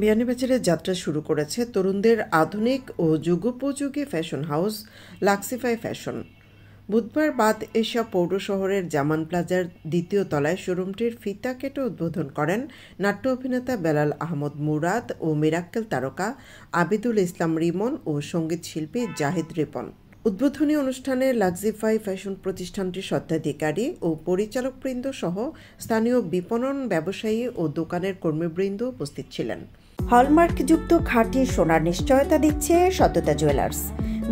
বিয়ানীবাজারে যাত্রা শুরু করেছে তরুণদের আধুনিক ও যুগোপযোগী ফ্যাশন হাউস লাক্সিফাই ফ্যাশন। বুধবার বাদ এশিয়া পৌর শহরের জামান প্লাজার দ্বিতীয় তলায় শোরুমটির ফিতা কেটে উদ্বোধন করেন নাট্য অভিনেতা বেলাল আহমদ মুরাদ ও মিরাক্কেল তারকা আবিদুল ইসলাম রিমন ও সঙ্গীত শিল্পী জাহিদ রিপন। উদ্বোধনী অনুষ্ঠানে লাক্সিফাই ফ্যাশন প্রতিষ্ঠানটির স্বত্বাধিকারী ও পরিচালকবৃন্দ সহ স্থানীয় বিপণন ব্যবসায়ী ও দোকানের কর্মীবৃন্দ উপস্থিত ছিলেন। হলমার্কযুক্ত খাঁটি সোনার নিশ্চয়তা দিচ্ছে সততা জুয়েলার্স।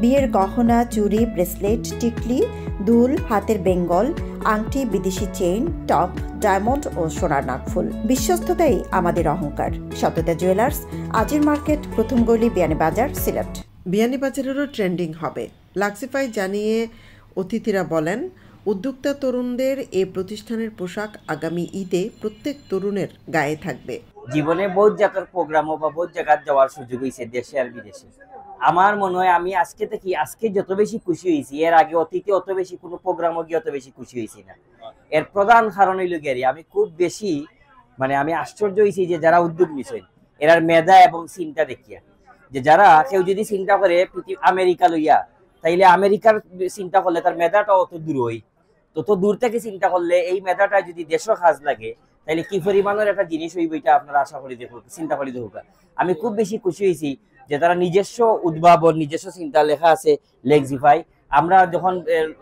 বিয়ের গহনা, চুড়ি, ব্রেসলেট, টিকলি, দুল, হাতের বেঙ্গল, আংটি, বিদেশি চেইন, টপ, ডায়মন্ড ও সোনার নাকফুল। বিশ্বস্ততাই আমাদের অহংকার। সততা জুয়েলার্স, আজির মার্কেট, প্রথম গলি, বিয়ানীবাজার, সিলেট। বিয়ানীবাজারেরও ট্রেন্ডিং হবে, লাক্সিফাই জানিয়ে অতিথিরা বলেন, উদ্যোক্তা তরুণদের এই প্রতিষ্ঠানের পোশাক আগামী ঈদে প্রত্যেক তরুণের গায়ে থাকবে। জীবনে বহুত জায়গার প্রোগ্রামও বা বহুত জায়গায় যাওয়ার সুযোগ হয়েছে, দেশে আর বিদেশে। আমার মনে হয় আমি আজকে যত বেশি খুশি হয়েছি, এর আগে অতীতে অত বেশি কোনো প্রোগ্রামও গিয়ে অত বেশি খুশি হয়েছি না। এর প্রধান কারণ হইল গিয়ে আমি খুব বেশি আমি আশ্চর্য হয়েছি যে যারা উদ্যোগ নিছেন এরার মেধা এবং চিন্তা দেখিয়া, যে যারা কেউ যদি চিন্তা করে আমেরিকা লইয়া, তাইলে আমেরিকার চিন্তা করলে তার মেধাটা অত দূর হই, তত দূর থেকে চিন্তা করলে এই মেধাটা যদি দেশও কাজ লাগে তাইলে কি পরিমাণের একটা জিনিস হইব, এটা আপনারা আশা করি দেখুক, চিন্তা করি দেখুক। আমি খুব বেশি খুশি হয়েছি যে তারা নিজস্ব উদ্ভাবন, নিজস্ব চিন্তা লেখা আছে লেক্সিফাই। আমরা যখন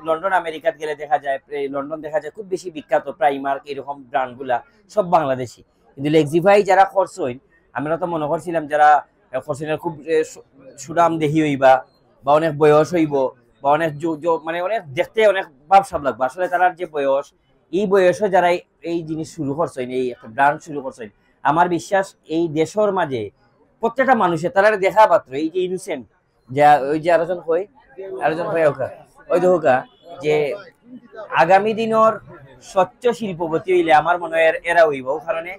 লন্ডন আমেরিকাত গেলে দেখা যায়, লন্ডন দেখা যায় খুব বেশি বিখ্যাত প্রাইমার্ক এরকম ব্র্যান্ডগুলা সব বাংলাদেশি, কিন্তু লেক্সিফাই যারা খরচ হইন, আমরা তো মনে করছিলাম যারা খরচের খুব সুনাম দেহি হইবা বা অনেক বয়স হইব বা অনেক অনেক দেখতে অনেক ভাবসাব লাগবে। আসলে তারা যে বয়স, এই বয়সে যারা এই জিনিস শুরু করছেন, এই একটা ব্র্যান্ড শুরু করছেন, আমার বিশ্বাস এই দেশের মাঝে প্রত্যেকটা মানুষের তারা দেখা পাত্র এই যে ইনোসেন্ট, যা ওই যে আলোচন হয় ওই দেখা যে আগামী দিনের স্বচ্ছ শিল্পপতি হইলে আমার মনে হয় এরা হইব, কারণে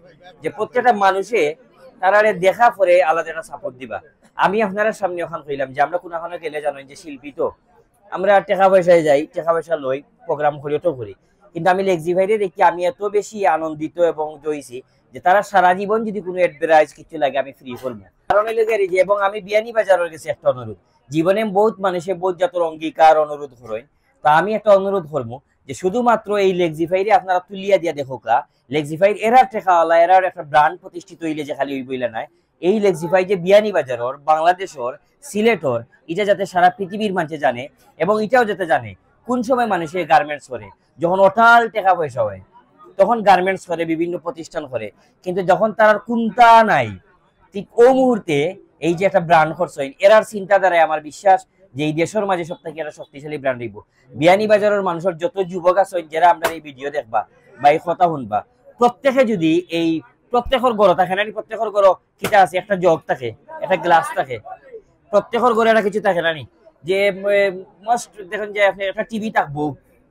যে প্রত্যেকটা মানুষে তারা দেখা পরে আলাদা একটা সাপোর্ট দিবা। আমি আপনার সামনে ওখান কইলাম যে আমরা কোনখানে গেলে জানেন যে শিল্পী তো আমরা টাকা পয়সায় যাই, টাকা পয়সা লই, প্রোগ্রাম করি, তো করি, কিন্তু আমি লেক্সিফাইরে দেখি আমি এত বেশি আনন্দিত এবং জয়ছি যে তারা সারা জীবন যদি কোনো অ্যাডভার্টাইজ কিছু লাগে আমি ফ্রি করবো। কারণ যে এবং আমি বিয়ানীবাজারের কাছে একটা অনুরোধ, জীবনে বহুত মানুষের বহুত জাতর অঙ্গীকার অনুরোধ করেন, তা আমি একটা অনুরোধ করবো যে শুধুমাত্র এই লেক্সিফাইরে আপনারা তুলিয়া দিয়া দেখোকা, লেক্সিফাইর এরার টেকাওয়ালা, এরার একটা ব্র্যান্ড প্রতিষ্ঠিত হইলে যে খালি ওই বইলা নাই, এই লেক্সিফাই যে বিয়ানীবাজারের, বাংলাদেশের, সিলেটর, এটা যাতে সারা পৃথিবীর মানুষে জানে, এবং এটাও যাতে জানে কোন সময় মানুষের গার্মেন্টস করে, যখন অটাল টাকা পয়সা হয় তখন গার্মেন্টস করে, বিভিন্ন প্রতিষ্ঠান করে, কিন্তু যখন তার কোনটা নাই ঠিক ও মুহূর্তে এই যে একটা ব্র্যান্ড করছেন, এরার চিন্তাধারায় আমার বিশ্বাস যে এই দেশের মাঝে সব থেকে একটা শক্তিশালী ব্র্যান্ড হইব। বিয়ানীবাজারের মানুষের যত যুবক আছেন যারা আমরা এই ভিডিও দেখবা বা এই কথা শুনবা, প্রত্যেকে যদি এই প্রত্যেকের গড় থাকে না, প্রত্যেকের গড় কিটা আছে, একটা জগ থাকে, একটা গ্লাস থাকে, প্রত্যেকের গড়ে একটা কিছু থাকে না, যে মোস্ট দেখেন যে আপনি একটা টিভি থাকবো,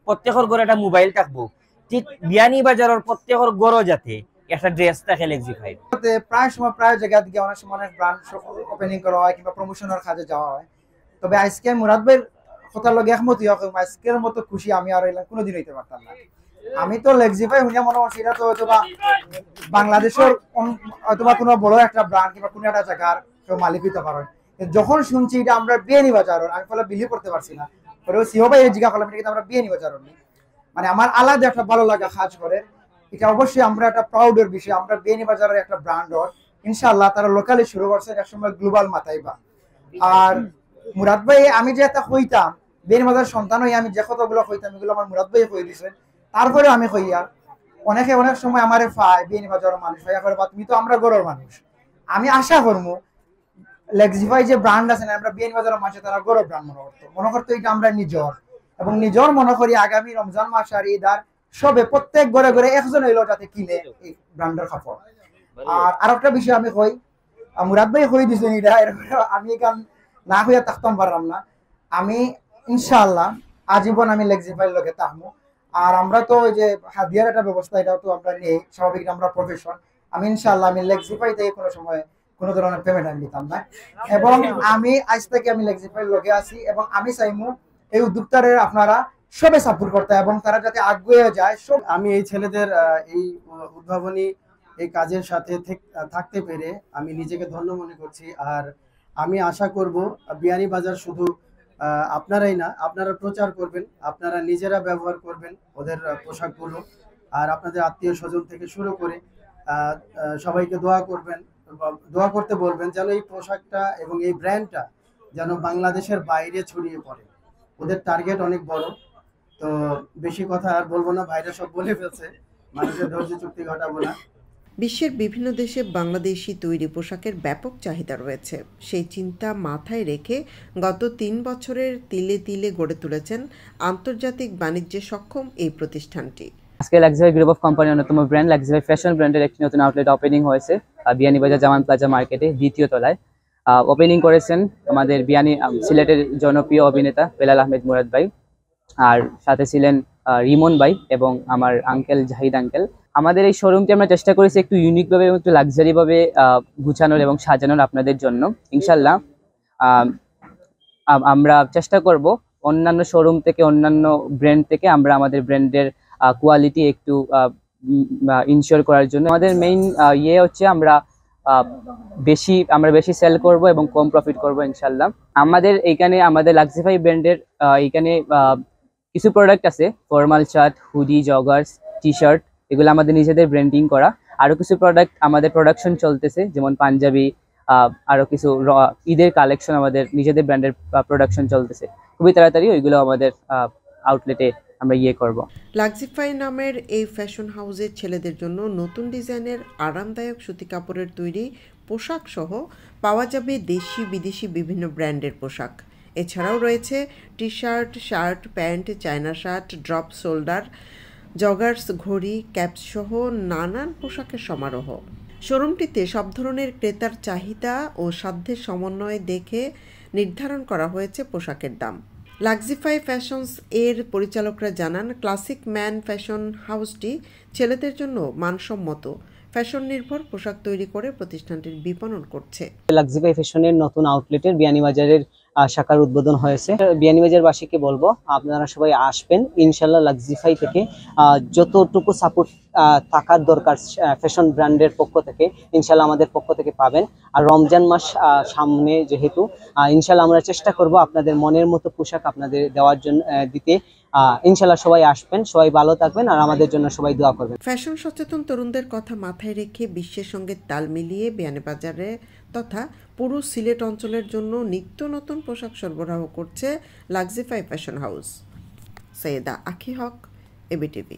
প্রত্যেকের গড়ে একটা মোবাইল থাকবো, ঠিক বিয়ানীবাজারের প্রত্যেকের গড় যাতে একটা ড্রেস থাকে লেক্সিফাই। প্রায় সময় প্রায় জায়গা থেকে অনেক সময় অনেক ব্র্যান্ড ওপেনিং করা হয় কিংবা প্রমোশনের কাজে যাওয়া হয়, তবে আজকে মুরাদ ভাইয়ের কথার লগে একমতই হোক, আজকের মতো খুশি আমি আর কোনোদিন হইতে পারতাম না। আমি তো লেক্সিফাই শুনে মনে করছি এটা তো হয়তোবা বাংলাদেশের হয়তোবা কোনো বড় একটা ব্র্যান্ড কিংবা কোনো একটা জায়গার কেউ মালিক হইতে পারে। যখন শুনছি এটা আমরা বিয়ানীবাজার, আমি ফলে বিলিভ করতে পারছি না, পরেও সিও ভাই এই জিজ্ঞাসা করলাম এটা কিন্তু আমরা বিয়ানীবাজার, মানে আমার আলাদা একটা ভালো লাগা কাজ করে। এটা অবশ্যই আমরা একটা প্রাউডের বিষয়, আমরা বিয়ানীবাজারের একটা ব্র্যান্ড হর, ইনশাআল্লাহ তারা লোকালি শুরু করছে, একসময় গ্লোবাল মাথাইবা। আর মুরাদ ভাই আমি যে একটা হইতাম বিয়ানীবাজার সন্তান হই, আমি যে কতগুলো হইতাম এগুলো আমার মুরাদ ভাই কই দিয়েছেন, তারপরে আমি কইয়া অনেকে অনেক সময় আমারে পায় বিয়ানীবাজারের মানুষ ভাইয়া করে, বা তুমি তো আমরা গড়ের মানুষ। আমি আশা করবো লেক্সিফাই যে ব্র্যান্ড আছে না, আমরা বিয়ানীবাজারের মানুষ তারা গড়ের ব্র্যান্ড মনে করতো এটা আমরা নিজর, এবং নিজর মনে করি আগামী রমজান মাস আর ঈদ আর সবে প্রত্যেক ঘরে ঘরে একজন হইলো যাতে কিনে এই ব্র্যান্ডের কাপড়। আর আরেকটা বিষয় আমি কই, মুরাদ ভাই কই দিছেন এটা, আমি এখান না হইয়া থাকতাম পারলাম না। আমি ইনশাআল্লাহ আজীবন আমি লেক্সিফাইয়ের লগে থাকবো। আর আমরা তো ওই যে হাদিয়ার একটা ব্যবস্থা, এটাও তো আমরা নেই, স্বাভাবিক আমরা প্রফেশন। আমি ইনশাআল্লাহ আমি লেক্সিফাই থেকে কোনো সময় কোনো ধরনের পেমেন্ট আমি দিতাম না, এবং আমি আজ থেকে আমি লেক্সিফাইয়ের লগে আছি, এবং আমি চাইমু এই উদ্যোক্তারে আপনারা সবে সাপোর্ট করতে এবং তারা যাতে আগুয়ে যায় সব। আমি এই ছেলেদের এই উদ্ভাবনী এই কাজের সাথে থাকতে পেরে আমি নিজেকে ধন্য মনে করছি। আর আমি আশা করব বিয়ানীবাজার শুধু আপনারাই না, আপনারা প্রচার করবেন, আপনারা নিজেরা ব্যবহার করবেন ওদের পোশাকগুলো, আর আপনাদের আত্মীয় স্বজন থেকে শুরু করে সবাইকে দোয়া করতে বলবেন যেন এই পোশাকটা এবং এই ব্র্যান্ডটা যেন বাংলাদেশের বাইরে ছড়িয়ে পড়ে। ওদের টার্গেট অনেক বড়, তো বেশি কথা আর বলবো না, ভাইরা সব বলে ফেলছে, মানুষের ধৈর্য চুক্তি ঘটাবো না। বিশ্বের বিভিন্ন দেশে বাংলাদেশি তৈরি পোশাকের ব্যাপক চাহিদা রয়েছে। সেই চিন্তা মাথায় রেখে গত 3 বছরের তিলে তিলে গড়ে তুলেছেন আন্তর্জাতিক বাণিজ্যে সক্ষম এই প্রতিষ্ঠানটি। আজকে লাক্সারি গ্রুপ অফ কোম্পানির অন্যতম ব্র্যান্ড লাক্সারি ফ্যাশন ব্র্যান্ডের একটি নতুন আউটলেট ওপেনিং হয়েছে বিয়ানীবাজার জামান প্লাজা মার্কেটে 2য় তলায়। ওপেনিং করেছেন আমাদের সিলেটের জনপ্রিয় অভিনেতা বেলাল আহমেদ মুরাদ ভাই, আর সাথে ছিলেন রিমন ভাই এবং আমার আঙ্কেল জাহিদ আঙ্কেল। আমাদের এই শোরুমটি আমরা চেষ্টা করেছি একটু ইউনিকভাবে এবং একটু লাক্সারিভাবে গুছানোর এবং সাজানোর আপনাদের জন্য। ইনশাল্লাহ আমরা চেষ্টা করব অন্যান্য শোরুম থেকে, অন্যান্য ব্র্যান্ড থেকে আমরা আমাদের ব্র্যান্ডের কোয়ালিটি একটু ইনশিওর করার জন্য। আমাদের মেইন হচ্ছে আমরা বেশি সেল করব এবং কম প্রফিট করব ইনশাল্লাহ। আমাদের লাক্সিফাই ব্র্যান্ডের এইখানে কিছু প্রোডাক্ট আছে, formal shirt, hoodie, joggers, T shirt, এগুলো আমাদের নিজেদের ব্র্যান্ডিং করা। আরো কিছু প্রোডাক্ট আমাদের প্রোডাকশন চলতেছে, যেমন পাঞ্জাবি, আরো কিছু ঈদের কালেকশন আমাদের নিজেদের ব্র্যান্ডের প্রোডাকশন চলতেছে। খুবই তাড়াতাড়ি ওইগুলো আমাদের আউটলেটে আমরা করব। লাক্সিফাই নামের এই ফ্যাশন হাউসের ছেলেদের জন্য নতুন ডিজাইনের আরামদায়ক সুতি কাপড়ের তৈরি পোশাক সহ পাওয়া যাবে দেশি বিদেশি বিভিন্ন ব্র্যান্ডের পোশাক। এছাড়াও রয়েছে T shirt, shirt, pant, China shirt, drop shoulder, joggers, ঘড়ি, ক্যাপস সহ নানান পোশাকের সমারোহ। শোরুমটিতে সব ধরনের ক্রেতার চাহিদা ও সাধ্যের সমন্বয় দেখে নির্ধারণ করা হয়েছে পোশাকের দাম। লাক্সিফাই ফ্যাশনস এর পরিচালকরা জানান, ক্লাসিক ম্যান ফ্যাশন হাউসটি ছেলেদের জন্য মানসম্মত ফ্যাশন নির্ভর পোশাক তৈরি করে প্রতিষ্ঠানটির বিপণন করছে। লাক্সিফাই ফ্যাশনের নতুন আউটলেটের বিয়ানীবাজারের শাখার উদ্বোধন হয়েছে। বিয়ানীবাজারবাসীকে বলবো আপনারা সবাই আসবেন ইনশাল্লাহ। লাক্সিফাই থেকে যতটুকু সাপোর্ট থাকার দরকার ফ্যাশন ব্র্যান্ডের পক্ষ থেকে ইনশাল্লাহ আমাদের পক্ষ থেকে পাবেন। আর রমজান মাস সামনে যেহেতু ইনশাল্লাহ আমরা চেষ্টা করব আপনাদের মনের মতো পোশাক আপনাদের দেওয়ার জন্য দিতে। ইনশাল্লাহ সবাই আসবেন, সবাই ভালো থাকবেন আর আমাদের জন্য সবাই দোয়া করবেন। ফ্যাশন সচেতন তরুণদের কথা মাথায় রেখে বিশ্বের সঙ্গে তাল মিলিয়ে বিয়ানীবাজারে তথা পুরো সিলেট অঞ্চলের জন্য নিত্য নতুন পোশাক সরবরাহ করছে লাক্সিফাই ফ্যাশন হাউস। সৈয়দা আখি হক, এবিটিভি।